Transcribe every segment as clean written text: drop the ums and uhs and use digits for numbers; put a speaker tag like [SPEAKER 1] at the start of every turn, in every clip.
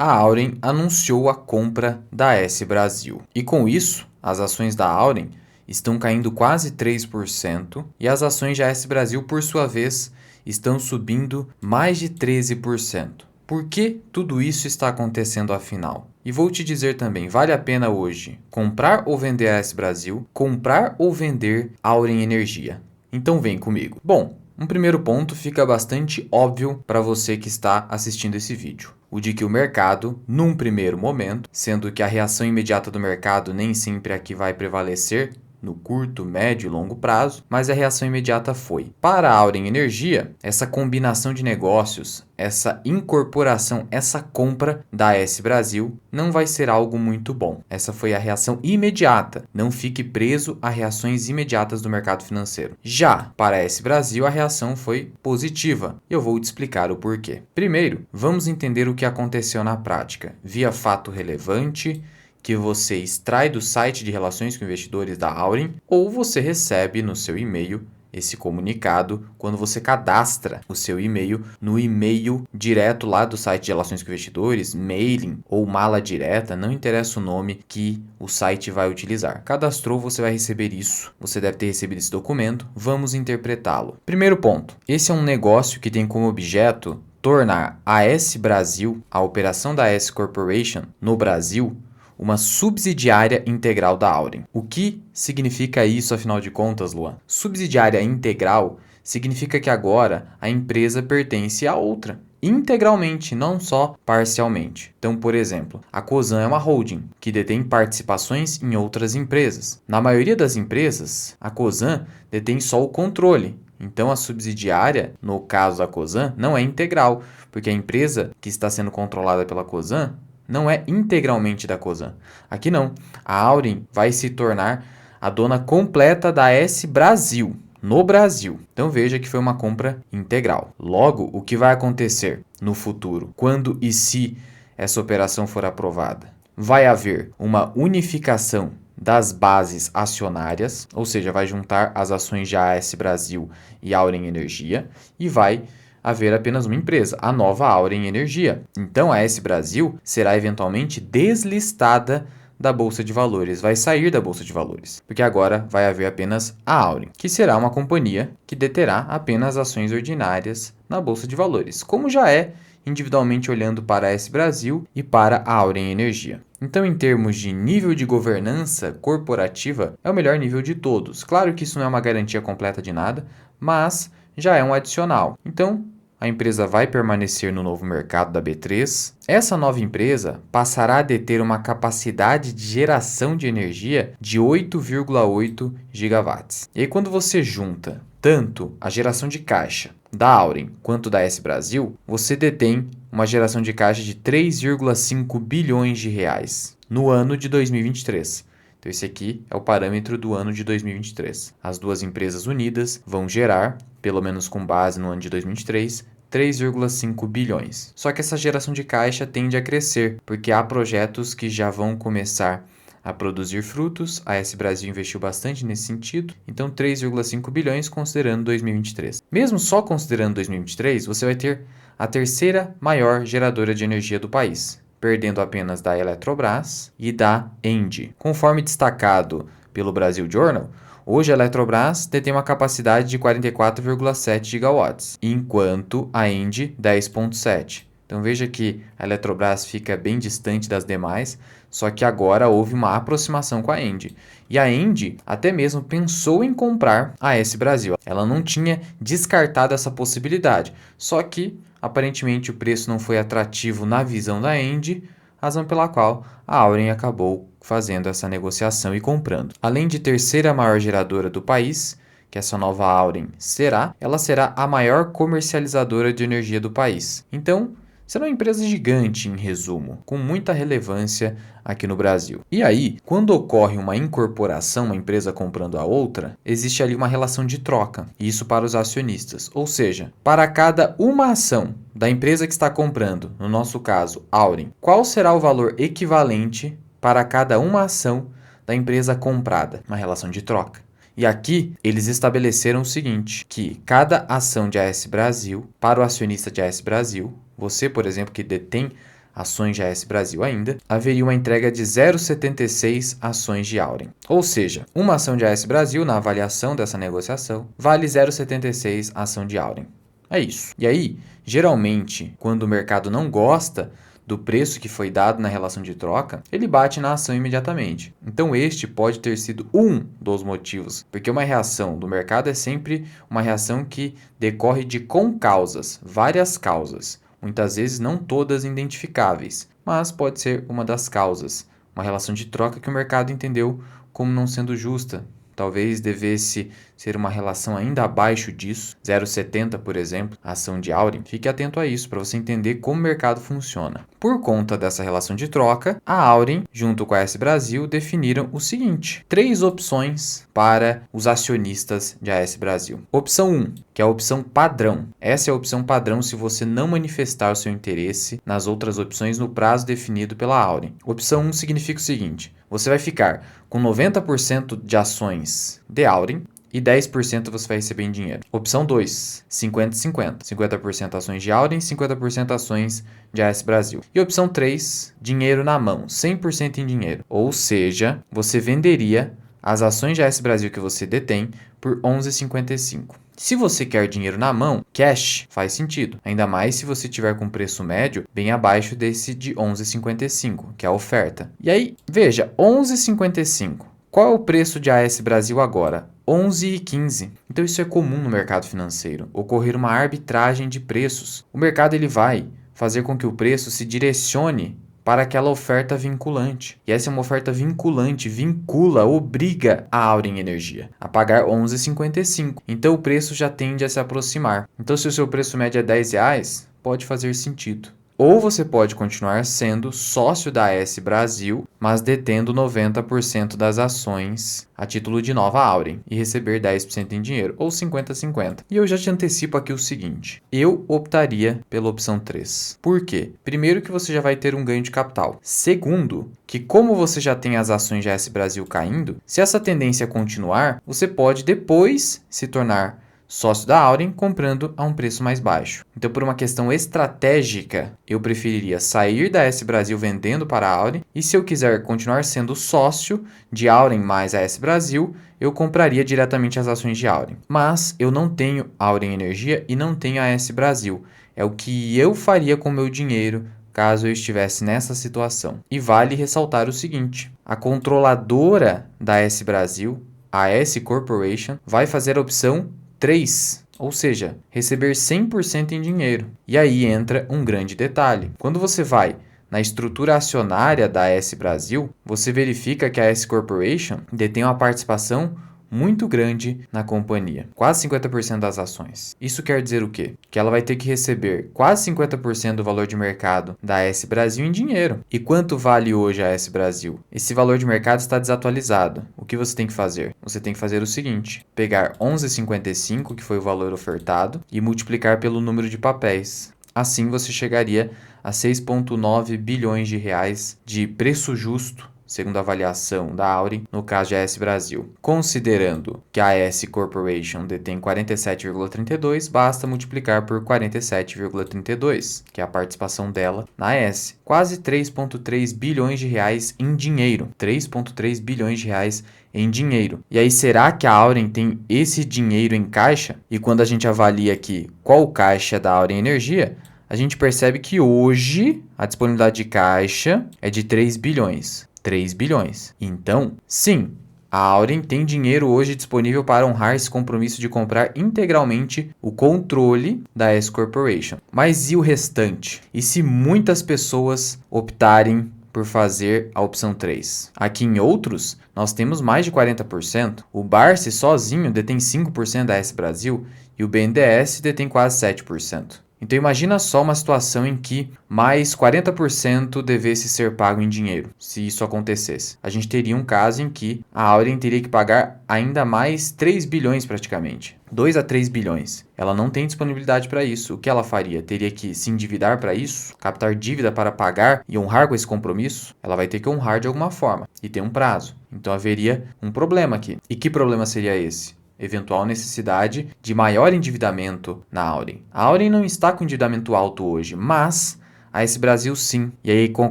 [SPEAKER 1] a Auren anunciou a compra da AS Brasil. E com isso, as ações da Auren estão caindo quase 3% e as ações da AS Brasil, por sua vez, estão subindo mais de 13%. Por que tudo isso está acontecendo afinal? E vou te dizer também, vale a pena hoje comprar ou vender a AS Brasil, comprar ou vender Auren Energia? Então vem comigo. Bom, um primeiro ponto fica bastante óbvio para você que está assistindo esse vídeo. O de que o mercado, num primeiro momento, sendo que a reação imediata do mercado nem sempre é a que vai prevalecer no curto, médio e longo prazo, mas a reação imediata foi. Para a Auren Energia, essa combinação de negócios, essa incorporação, essa compra da AS Brasil não vai ser algo muito bom. Essa foi a reação imediata. Não fique preso a reações imediatas do mercado financeiro. Já para a AS Brasil, a reação foi positiva. Eu vou te explicar o porquê. Primeiro, vamos entender o que aconteceu na prática, via fato relevante, que você extrai do site de relações com investidores da Auren ou você recebe no seu e-mail esse comunicado quando você cadastra o seu e-mail no e-mail direto lá do site de relações com investidores, mailing ou mala direta, não interessa o nome que o site vai utilizar. Cadastrou, você vai receber isso. Você deve ter recebido esse documento. Vamos interpretá-lo. Primeiro ponto. Esse é um negócio que tem como objeto tornar a AS Brasil, a operação da AS Corporation no Brasil, uma subsidiária integral da Auren. O que significa isso, afinal de contas, Luan? Subsidiária integral significa que agora a empresa pertence a outra, integralmente, não só parcialmente. Então, por exemplo, a Cosan é uma holding que detém participações em outras empresas. Na maioria das empresas, a Cosan detém só o controle. Então, a subsidiária, no caso da Cosan, não é integral, porque a empresa que está sendo controlada pela Cosan não é integralmente da Cosan. Aqui não. A Auren vai se tornar a dona completa da AS Brasil, no Brasil. Então veja que foi uma compra integral. Logo, o que vai acontecer no futuro, quando e se essa operação for aprovada? Vai haver uma unificação das bases acionárias, ou seja, vai juntar as ações de AS Brasil e Auren Energia e vai haver apenas uma empresa, a nova Auren Energia. Então a AS Brasil será eventualmente deslistada da Bolsa de Valores, vai sair da Bolsa de Valores, porque agora vai haver apenas a Auren, que será uma companhia que deterá apenas ações ordinárias na Bolsa de Valores, como já é individualmente olhando para a AS Brasil e para a Auren Energia. Então, em termos de nível de governança corporativa, é o melhor nível de todos. Claro que isso não é uma garantia completa de nada, mas já é um adicional. Então, a empresa vai permanecer no novo mercado da B3. Essa nova empresa passará a deter uma capacidade de geração de energia de 8,8 gigawatts. E aí, quando você junta tanto a geração de caixa da Auren quanto da AS Brasil, você detém uma geração de caixa de 3,5 bilhões de reais no ano de 2023. Então, esse aqui é o parâmetro do ano de 2023. As duas empresas unidas vão gerar, pelo menos com base no ano de 2023, 3,5 bilhões. Só que essa geração de caixa tende a crescer, porque há projetos que já vão começar a produzir frutos. A AS Brasil investiu bastante nesse sentido, então 3,5 bilhões considerando 2023. Mesmo só considerando 2023, você vai ter a terceira maior geradora de energia do país, perdendo apenas da Eletrobras e da ENGIE. Conforme destacado pelo Brasil Journal, hoje a Eletrobras detém uma capacidade de 44,7 gigawatts, enquanto a ENGIE 10,7. Então veja que a Eletrobras fica bem distante das demais, só que agora houve uma aproximação com a ENGIE. E a ENGIE até mesmo pensou em comprar a AS Brasil. Ela não tinha descartado essa possibilidade, só que aparentemente o preço não foi atrativo na visão da ENGIE, razão pela qual a Auren acabou fazendo essa negociação e comprando. Além de terceira maior geradora do país, que essa nova Auren será, ela será a maior comercializadora de energia do país. Então, será uma empresa gigante, em resumo, com muita relevância aqui no Brasil. E aí, quando ocorre uma incorporação, uma empresa comprando a outra, existe ali uma relação de troca, e isso para os acionistas. Ou seja, para cada uma ação da empresa que está comprando, no nosso caso, Auren, qual será o valor equivalente para cada uma ação da empresa comprada? Uma relação de troca. E aqui eles estabeleceram o seguinte, que cada ação de AS Brasil, para o acionista de AS Brasil, você, por exemplo, que detém ações de AS Brasil ainda, haveria uma entrega de 0,76 ações de Auren. Ou seja, uma ação de AS Brasil, na avaliação dessa negociação, vale 0,76 ação de Auren. É isso. E aí, geralmente, quando o mercado não gosta do preço que foi dado na relação de troca, ele bate na ação imediatamente. Então este pode ter sido um dos motivos, porque uma reação do mercado é sempre uma reação que decorre de concausas, várias causas, muitas vezes não todas identificáveis, mas pode ser uma das causas, uma relação de troca que o mercado entendeu como não sendo justa. Talvez devesse ser uma relação ainda abaixo disso, 0,70, por exemplo, a ação de Auren. Fique atento a isso para você entender como o mercado funciona. Por conta dessa relação de troca, a Auren, junto com a AS Brasil, definiram o seguinte: 3 opções para os acionistas de AS Brasil. Opção 1, que é a opção padrão. Essa é a opção padrão se você não manifestar o seu interesse nas outras opções no prazo definido pela Auren. Opção 1 significa o seguinte: você vai ficar com 90% de ações de Auren e 10% você vai receber em dinheiro. Opção 2, 50-50. 50% ações de Auren, 50% ações de AS Brasil. E opção 3, dinheiro na mão, 100% em dinheiro. Ou seja, você venderia as ações de AS Brasil que você detém por R$ 11,55. Se você quer dinheiro na mão, cash faz sentido, ainda mais se você tiver com preço médio bem abaixo desse de 11,55, que é a oferta. E aí, veja, 11,55. Qual é o preço de AS Brasil agora? 11,15. Então isso é comum no mercado financeiro, ocorrer uma arbitragem de preços. O mercado ele vai fazer com que o preço se direcione para aquela oferta vinculante. E essa é uma oferta vinculante, vincula, obriga a Auren Energia a pagar 11,55. Então o preço já tende a se aproximar. Então se o seu preço médio é R$10, pode fazer sentido. Ou você pode continuar sendo sócio da AS Brasil, mas detendo 90% das ações a título de nova Auren e receber 10% em dinheiro, ou 50-50. E eu já te antecipo aqui o seguinte: eu optaria pela opção 3. Por quê? Primeiro, que você já vai ter um ganho de capital. Segundo, que como você já tem as ações de AS Brasil caindo, se essa tendência continuar, você pode depois se tornar sócio da Auren comprando a um preço mais baixo. Então, por uma questão estratégica, eu preferiria sair da AS Brasil vendendo para a Auren, e se eu quiser continuar sendo sócio de Auren mais AS Brasil, eu compraria diretamente as ações de Auren. Mas eu não tenho Auren Energia e não tenho AS Brasil. É o que eu faria com o meu dinheiro caso eu estivesse nessa situação. E vale ressaltar o seguinte: a controladora da AS Brasil, a AS Corporation, vai fazer a opção 3, ou seja, receber 100% em dinheiro. E aí entra um grande detalhe. Quando você vai na estrutura acionária da AS Brasil, você verifica que a AS Corporation detém uma participação muito grande na companhia, quase 50% das ações. Isso quer dizer o quê? Que ela vai ter que receber quase 50% do valor de mercado da AS Brasil em dinheiro. E quanto vale hoje a AS Brasil? Esse valor de mercado está desatualizado. O que você tem que fazer? Você tem que fazer o seguinte: pegar 11,55, que foi o valor ofertado, e multiplicar pelo número de papéis. Assim você chegaria a 6,9 bilhões de reais de preço justo, segundo a avaliação da Auren, no caso de AS Brasil. Considerando que a AS Corporation detém 47,32, basta multiplicar por 47,32, que é a participação dela na AS. Quase 3,3 bilhões de reais em dinheiro. 3,3 bilhões de reais em dinheiro. E aí, será que a Auren tem esse dinheiro em caixa? E quando a gente avalia aqui qual o caixa da Auren Energia, a gente percebe que hoje a disponibilidade de caixa é de 3 bilhões. 3 bilhões. Então, sim, a Auren tem dinheiro hoje disponível para honrar esse compromisso de comprar integralmente o controle da AS Corporation. Mas e o restante? E se muitas pessoas optarem por fazer a opção 3? Aqui em outros, nós temos mais de 40%. O Barsi sozinho detém 5% da AS Brasil e o BNDES detém quase 7%. Então imagina só uma situação em que mais 40% devesse ser pago em dinheiro, se isso acontecesse. A gente teria um caso em que a Auren teria que pagar ainda mais 3 bilhões praticamente. 2 a 3 bilhões. Ela não tem disponibilidade para isso. O que ela faria? Teria que se endividar para isso? Captar dívida para pagar e honrar com esse compromisso? Ela vai ter que honrar de alguma forma e tem um prazo. Então haveria um problema aqui. E que problema seria esse? Eventual necessidade de maior endividamento na Auren. A Auren não está com endividamento alto hoje, mas A S Brasil sim. E aí, com a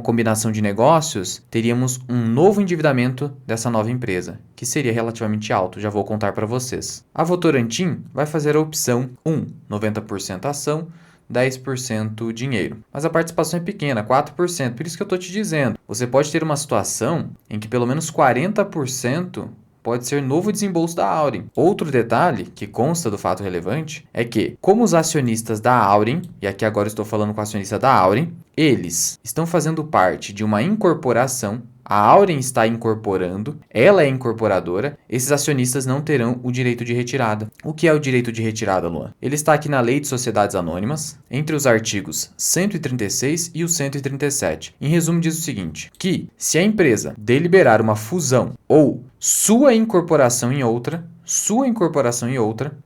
[SPEAKER 1] combinação de negócios, teríamos um novo endividamento dessa nova empresa, que seria relativamente alto, já vou contar para vocês. A Votorantim vai fazer a opção 1, 90% ação, 10% dinheiro. Mas a participação é pequena, 4%. Por isso que eu estou te dizendo, você pode ter uma situação em que pelo menos 40% pode ser novo desembolso da Auren. Outro detalhe que consta do fato relevante é que, como os acionistas da Auren, e aqui agora estou falando com o acionista da Auren, eles estão fazendo parte de uma incorporação. A Auren está incorporando, ela é incorporadora, esses acionistas não terão o direito de retirada. O que é o direito de retirada, Luan? Ele está aqui na Lei de Sociedades Anônimas, entre os artigos 136 e o 137. Em resumo, diz o seguinte, que se a empresa deliberar uma fusão ou sua incorporação em outra,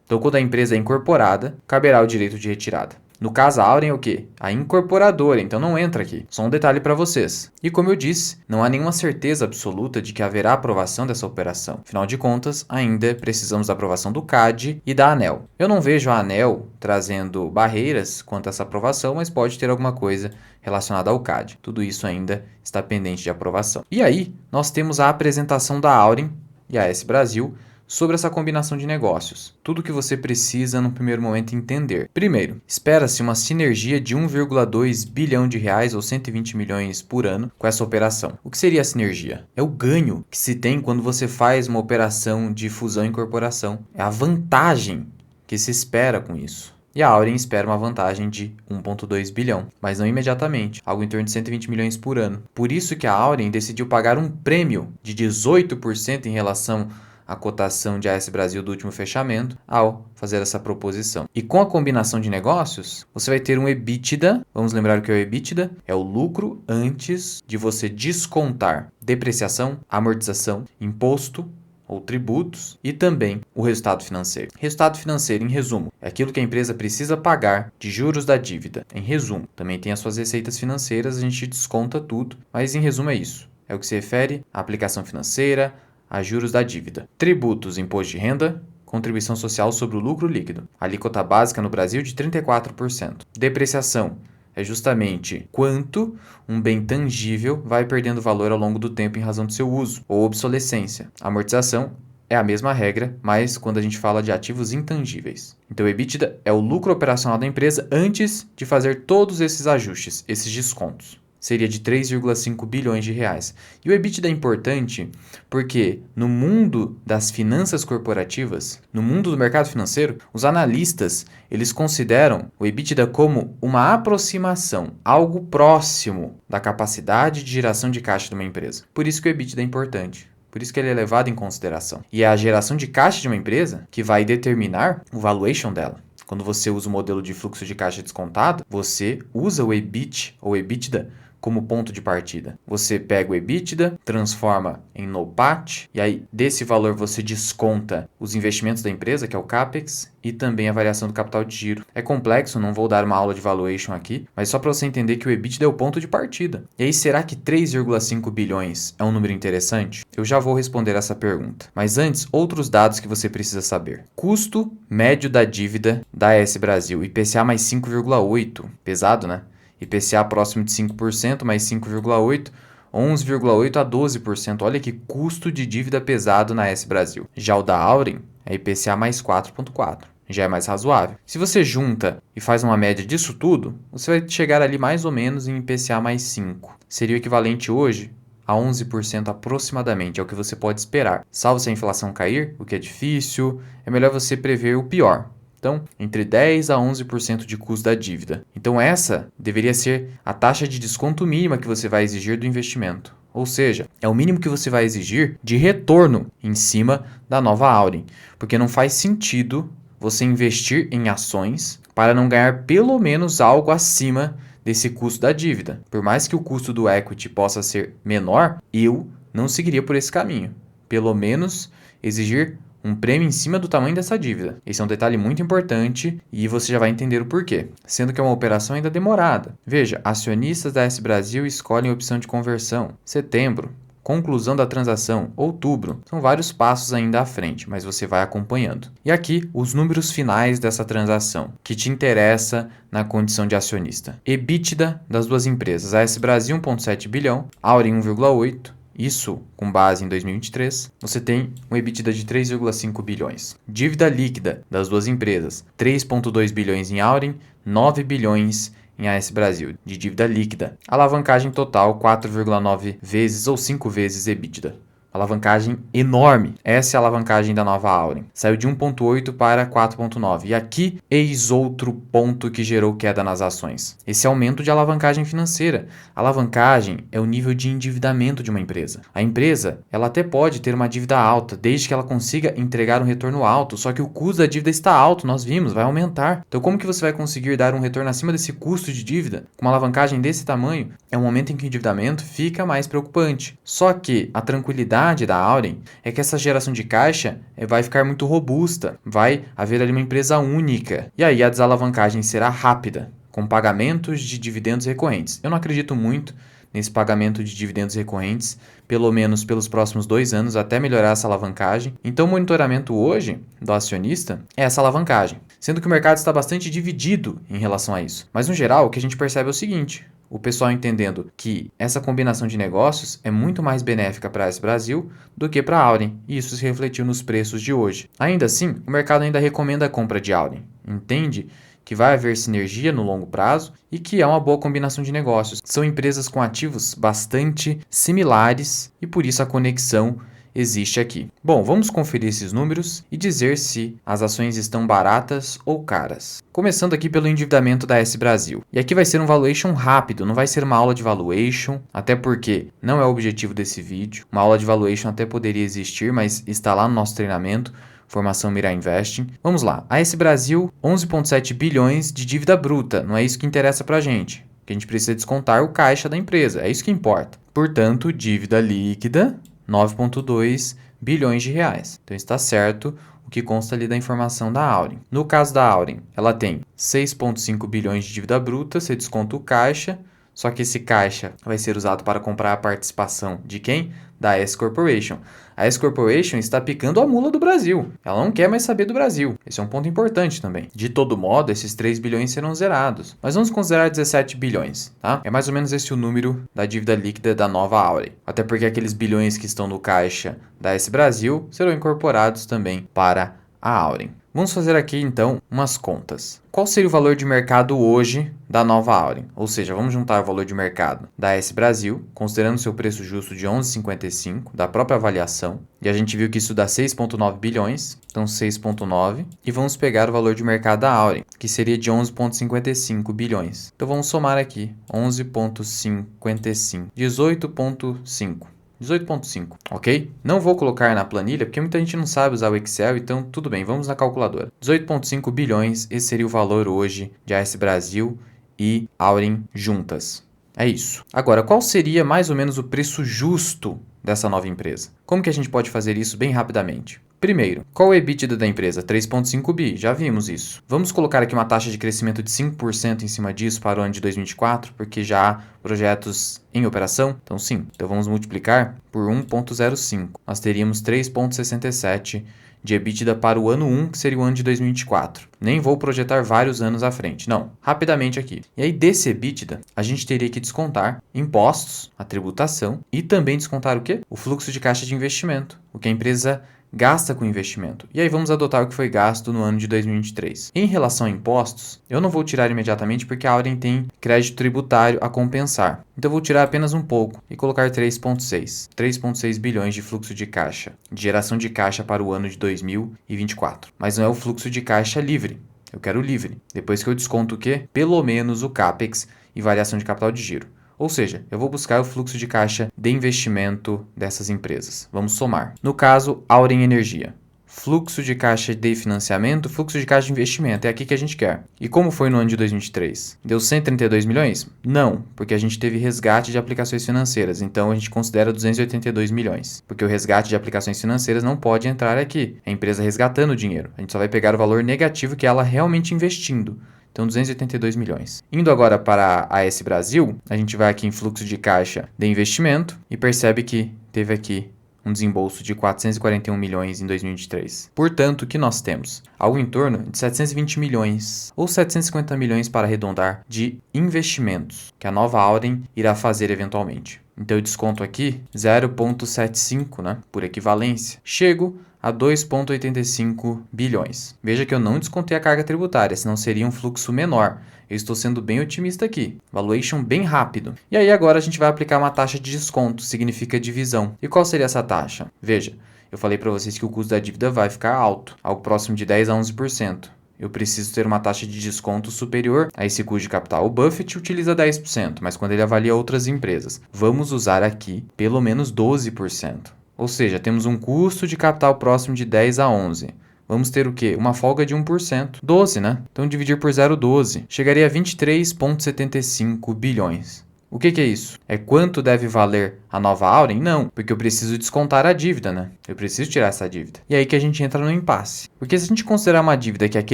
[SPEAKER 1] então quando a empresa é incorporada, caberá o direito de retirada. No caso, a Auren é o quê? A incorporadora, então não entra aqui. Só um detalhe para vocês. E como eu disse, não há nenhuma certeza absoluta de que haverá aprovação dessa operação. Afinal de contas, ainda precisamos da aprovação do CAD e da ANEEL. Eu não vejo a ANEEL trazendo barreiras quanto a essa aprovação, mas pode ter alguma coisa relacionada ao CAD. Tudo isso ainda está pendente de aprovação. E aí, nós temos a apresentação da Auren e a S Brasil sobre essa combinação de negócios. Tudo o que você precisa no primeiro momento entender. Primeiro, espera-se uma sinergia de 1,2 bilhão de reais ou 120 milhões por ano com essa operação. O que seria a sinergia? É o ganho que se tem quando você faz uma operação de fusão e incorporação. É a vantagem que se espera com isso. E a Auren espera uma vantagem de 1,2 bilhão, mas não imediatamente, algo em torno de 120 milhões por ano. Por isso que a Auren decidiu pagar um prêmio de 18% em relação a cotação de AS Brasil do último fechamento ao fazer essa proposição. E com a combinação de negócios, você vai ter um EBITDA. Vamos lembrar o que é o EBITDA? É o lucro antes de você descontar depreciação, amortização, imposto ou tributos e também o resultado financeiro. Resultado financeiro, em resumo, é aquilo que a empresa precisa pagar de juros da dívida. Em resumo, também tem as suas receitas financeiras, a gente desconta tudo, mas em resumo é isso. É o que se refere à aplicação financeira, a juros da dívida. Tributos, imposto de renda, contribuição social sobre o lucro líquido. Alíquota básica no Brasil de 34%. Depreciação é justamente quanto um bem tangível vai perdendo valor ao longo do tempo em razão do seu uso, ou obsolescência. Amortização é a mesma regra, mas quando a gente fala de ativos intangíveis. Então, o EBITDA é o lucro operacional da empresa antes de fazer todos esses ajustes, esses descontos. Seria de 3,5 bilhões de reais. E o EBITDA é importante porque no mundo das finanças corporativas, no mundo do mercado financeiro, os analistas eles consideram o EBITDA como uma aproximação, algo próximo da capacidade de geração de caixa de uma empresa. Por isso que o EBITDA é importante. Por isso que ele é levado em consideração. E é a geração de caixa de uma empresa que vai determinar o valuation dela. Quando você usa o modelo de fluxo de caixa descontado, você usa o EBIT ou EBITDA como ponto de partida. Você pega o EBITDA, transforma em NOPAT, e aí desse valor você desconta os investimentos da empresa, que é o CAPEX, e também a variação do capital de giro. É complexo, não vou dar uma aula de valuation aqui, mas só para você entender que o EBITDA é o ponto de partida. E aí, será que 3,5 bilhões é um número interessante? Eu já vou responder essa pergunta. Mas antes, outros dados que você precisa saber. Custo médio da dívida da AS Brasil, IPCA mais 5,8. Pesado, né? IPCA próximo de 5%, mais 5,8%, 11,8% a 12%. Olha que custo de dívida pesado na S Brasil. Já o da Auren é IPCA mais 4,4%. Já é mais razoável. Se você junta e faz uma média disso tudo, você vai chegar ali mais ou menos em IPCA mais 5%. Seria o equivalente hoje a 11% aproximadamente, é o que você pode esperar. Salvo se a inflação cair, o que é difícil, é melhor você prever o pior. Então, entre 10% a 11% de custo da dívida. Então, essa deveria ser a taxa de desconto mínima que você vai exigir do investimento. Ou seja, é o mínimo que você vai exigir de retorno em cima da nova Auren. Porque não faz sentido você investir em ações para não ganhar pelo menos algo acima desse custo da dívida. Por mais que o custo do equity possa ser menor, eu não seguiria por esse caminho. Pelo menos exigir um prêmio em cima do tamanho dessa dívida. Esse é um detalhe muito importante e você já vai entender o porquê, sendo que é uma operação ainda demorada. Veja, acionistas da S Brasil escolhem a opção de conversão. Setembro, conclusão da transação, outubro. São vários passos ainda à frente, mas você vai acompanhando. E aqui, os números finais dessa transação, que te interessa na condição de acionista. EBITDA das duas empresas, AS Brasil 1,7 bilhão, Auren 1,8. Isso com base em 2023, você tem um EBITDA de 3,5 bilhões. Dívida líquida das duas empresas, 3,2 bilhões em Auren, 9 bilhões em AS Brasil, de dívida líquida. Alavancagem total, 4,9 vezes ou 5 vezes EBITDA. Alavancagem enorme. Essa é a alavancagem da nova Auren. Saiu de 1,8 para 4,9. E aqui, eis outro ponto que gerou queda nas ações. Esse aumento de alavancagem financeira. Alavancagem é o nível de endividamento de uma empresa. A empresa, ela até pode ter uma dívida alta, desde que ela consiga entregar um retorno alto, só que o custo da dívida está alto, nós vimos, vai aumentar. Então, como que você vai conseguir dar um retorno acima desse custo de dívida? Com uma alavancagem desse tamanho, é um momento em que o endividamento fica mais preocupante. Só que a tranquilidade da Auren é que essa geração de caixa vai ficar muito robusta, vai haver ali uma empresa única, e aí a desalavancagem será rápida, com pagamentos de dividendos recorrentes. Eu não acredito muito nesse pagamento de dividendos recorrentes, pelo menos pelos próximos 2 anos, até melhorar essa alavancagem. Então o monitoramento hoje do acionista é essa alavancagem, sendo que o mercado está bastante dividido em relação a isso. Mas no geral, o que a gente percebe é o seguinte: o pessoal entendendo que essa combinação de negócios é muito mais benéfica para a AS Brasil do que para a Auren, e isso se refletiu nos preços de hoje. Ainda assim, o mercado ainda recomenda a compra de Auren. Entende que vai haver sinergia no longo prazo e que é uma boa combinação de negócios. São empresas com ativos bastante similares e por isso a conexão existe aqui. Bom, vamos conferir esses números e dizer se as ações estão baratas ou caras. Começando aqui pelo endividamento da AS Brasil. E aqui vai ser um valuation rápido, não vai ser uma aula de valuation, até porque não é o objetivo desse vídeo. Uma aula de valuation até poderia existir, mas está lá no nosso treinamento, Formação Mira Investing. Vamos lá, a AS Brasil, 11,7 bilhões de dívida bruta, não é isso que interessa pra gente. Que a gente precisa descontar o caixa da empresa, é isso que importa. Portanto, dívida líquida, 9,2 bilhões de reais. Então está certo o que consta ali da informação da Auren. No caso da Auren, ela tem 6,5 bilhões de dívida bruta, você desconta o caixa, só que esse caixa vai ser usado para comprar a participação de quem? Da S Corporation. A S Corporation está picando a mula do Brasil. Ela não quer mais saber do Brasil. Esse é um ponto importante também. De todo modo, esses 3 bilhões serão zerados. Mas vamos considerar 17 bilhões, tá? É mais ou menos esse o número da dívida líquida da nova Auren. Até porque aqueles bilhões que estão no caixa da S Brasil serão incorporados também para a Auren. Vamos fazer aqui, então, umas contas. Qual seria o valor de mercado hoje da nova Auren? Ou seja, vamos juntar o valor de mercado da S Brasil, considerando seu preço justo de 11,55, da própria avaliação, e a gente viu que isso dá 6,9 bilhões, então 6,9, e vamos pegar o valor de mercado da Auren, que seria de 11,55 bilhões. Então vamos somar aqui, 11,55, 18,5. 18,5, ok? Não vou colocar na planilha, porque muita gente não sabe usar o Excel, então tudo bem, vamos na calculadora. 18,5 bilhões, esse seria o valor hoje de AS Brasil e Auren juntas. É isso. Agora, qual seria mais ou menos o preço justo dessa nova empresa? Como que a gente pode fazer isso bem rapidamente? Primeiro, qual é o EBITDA da empresa? 3,5 bi, já vimos isso. Vamos colocar aqui uma taxa de crescimento de 5% em cima disso para o ano de 2024, porque já há projetos em operação? Então sim, então vamos multiplicar por 1,05. Nós teríamos 3,67 de EBITDA para o ano 1, que seria o ano de 2024. Nem vou projetar vários anos à frente, não. Rapidamente aqui. E aí desse EBITDA, a gente teria que descontar impostos, a tributação e também descontar o quê? O fluxo de caixa de investimento, o que a empresa gasta com investimento. E aí vamos adotar o que foi gasto no ano de 2023. Em relação a impostos, eu não vou tirar imediatamente porque a Auren tem crédito tributário a compensar. Então eu vou tirar apenas um pouco e colocar 3,6. 3,6 bilhões de fluxo de caixa, de geração de caixa para o ano de 2024. Mas não é o fluxo de caixa livre. Eu quero livre. Depois que eu desconto o quê? Pelo menos o CAPEX e variação de capital de giro. Ou seja, eu vou buscar o fluxo de caixa de investimento dessas empresas. Vamos somar. No caso, Auren Energia. Fluxo de caixa de financiamento, fluxo de caixa de investimento. É aqui que a gente quer. E como foi no ano de 2023? Deu 132 milhões? Não, porque a gente teve resgate de aplicações financeiras. Então a gente considera 282 milhões. Porque o resgate de aplicações financeiras não pode entrar aqui. É a empresa resgatando o dinheiro. A gente só vai pegar o valor negativo que é ela realmente investindo. Então, 282 milhões. Indo agora para a AS Brasil, a gente vai aqui em fluxo de caixa de investimento e percebe que teve aqui um desembolso de 441 milhões em 2023. Portanto, o que nós temos? Algo em torno de 720 milhões ou 750 milhões para arredondar de investimentos que a nova Auren irá fazer eventualmente. Então eu desconto aqui 0,75, né, por equivalência. Chego a 2,85 bilhões. Veja que eu não descontei a carga tributária, senão seria um fluxo menor. Eu estou sendo bem otimista aqui. Valuation bem rápido. E aí agora a gente vai aplicar uma taxa de desconto, significa divisão. E qual seria essa taxa? Veja, eu falei para vocês que o custo da dívida vai ficar alto, algo próximo de 10 a 11%. Eu preciso ter uma taxa de desconto superior a esse custo de capital. O Buffett utiliza 10%, mas quando ele avalia outras empresas, vamos usar aqui pelo menos 12%. Ou seja, temos um custo de capital próximo de 10 a 11. Vamos ter o quê? Uma folga de 1%. 12, né? Então dividir por 0,12. Chegaria a 23,75 bilhões. O que é isso? É quanto deve valer a nova Auren? Não, porque eu preciso descontar a dívida, né? Eu preciso tirar essa dívida. E aí que a gente entra no impasse. Porque se a gente considerar uma dívida que aqui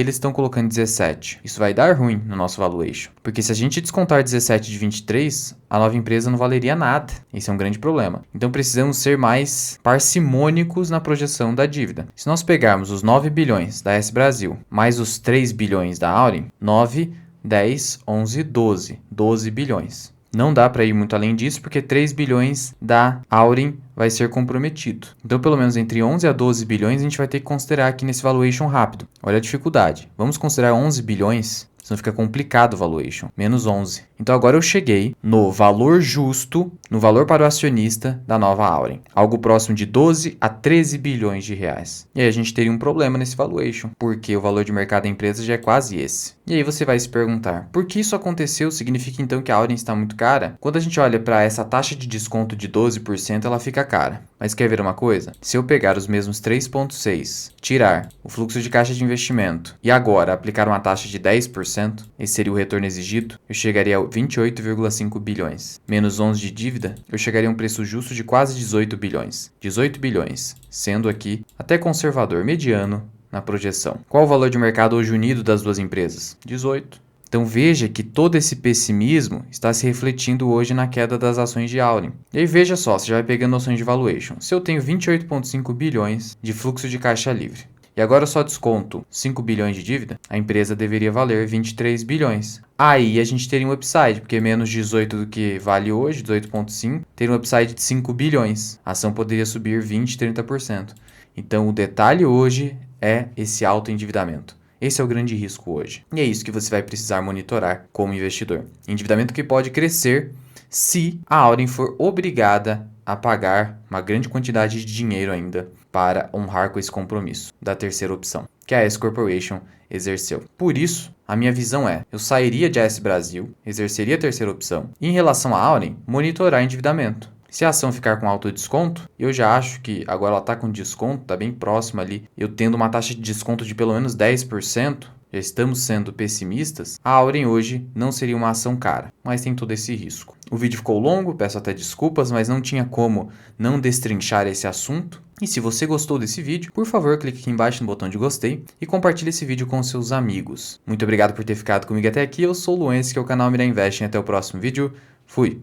[SPEAKER 1] eles estão colocando 17, isso vai dar ruim no nosso valuation. Porque se a gente descontar 17 de 23, a nova empresa não valeria nada. Esse é um grande problema. Então precisamos ser mais parcimônicos na projeção da dívida. Se nós pegarmos os 9 bilhões da S Brasil, mais os 3 bilhões da Auren, 9, 10, 11, 12. 12 bilhões. Não dá para ir muito além disso, porque 3 bilhões da Auren vai ser comprometido. Então, pelo menos entre 11 a 12 bilhões, a gente vai ter que considerar aqui nesse valuation rápido. Olha a dificuldade. Vamos considerar 11 bilhões, senão fica complicado o valuation. Menos 11. Então, agora eu cheguei no valor justo, no valor para o acionista da nova Auren. Algo próximo de 12 a 13 bilhões de reais. E aí a gente teria um problema nesse valuation, porque o valor de mercado da empresa já é quase esse. E aí você vai se perguntar, por que isso aconteceu? Significa então que a Auren está muito cara? Quando a gente olha para essa taxa de desconto de 12%, ela fica cara. Mas quer ver uma coisa? Se eu pegar os mesmos 3,6, tirar o fluxo de caixa de investimento e agora aplicar uma taxa de 10%, esse seria o retorno exigido, eu chegaria a 28,5 bilhões. Menos 11 de dívida, eu chegaria a um preço justo de quase 18 bilhões. 18 bilhões, sendo aqui até conservador, mediano, na projeção. Qual o valor de mercado hoje unido das duas empresas? 18. Então veja que todo esse pessimismo está se refletindo hoje na queda das ações de Auren. E aí veja só, você já vai pegando noções de valuation. Se eu tenho 28,5 bilhões de fluxo de caixa livre e agora eu só desconto 5 bilhões de dívida, a empresa deveria valer 23 bilhões. Aí a gente teria um upside, porque menos 18 do que vale hoje, 18,5, teria um upside de 5 bilhões. A ação poderia subir 20, 30%. Então o detalhe hoje é esse alto endividamento. Esse é o grande risco hoje. E é isso que você vai precisar monitorar como investidor. Endividamento que pode crescer se a Auren for obrigada a pagar uma grande quantidade de dinheiro ainda para honrar com esse compromisso da terceira opção, que a S Corporation exerceu. Por isso, a minha visão é, eu sairia de AS Brasil, exerceria a terceira opção, e em relação à Auren, monitorar endividamento. Se a ação ficar com alto desconto, eu já acho que agora ela está com desconto, está bem próxima ali, eu tendo uma taxa de desconto de pelo menos 10%, já estamos sendo pessimistas, a Auren hoje não seria uma ação cara, mas tem todo esse risco. O vídeo ficou longo, peço até desculpas, mas não tinha como não destrinchar esse assunto. E se você gostou desse vídeo, por favor, clique aqui embaixo no botão de gostei e compartilhe esse vídeo com seus amigos. Muito obrigado por ter ficado comigo até aqui, eu sou o Luan, esse que é o canal Mira Invest, e até o próximo vídeo. Fui!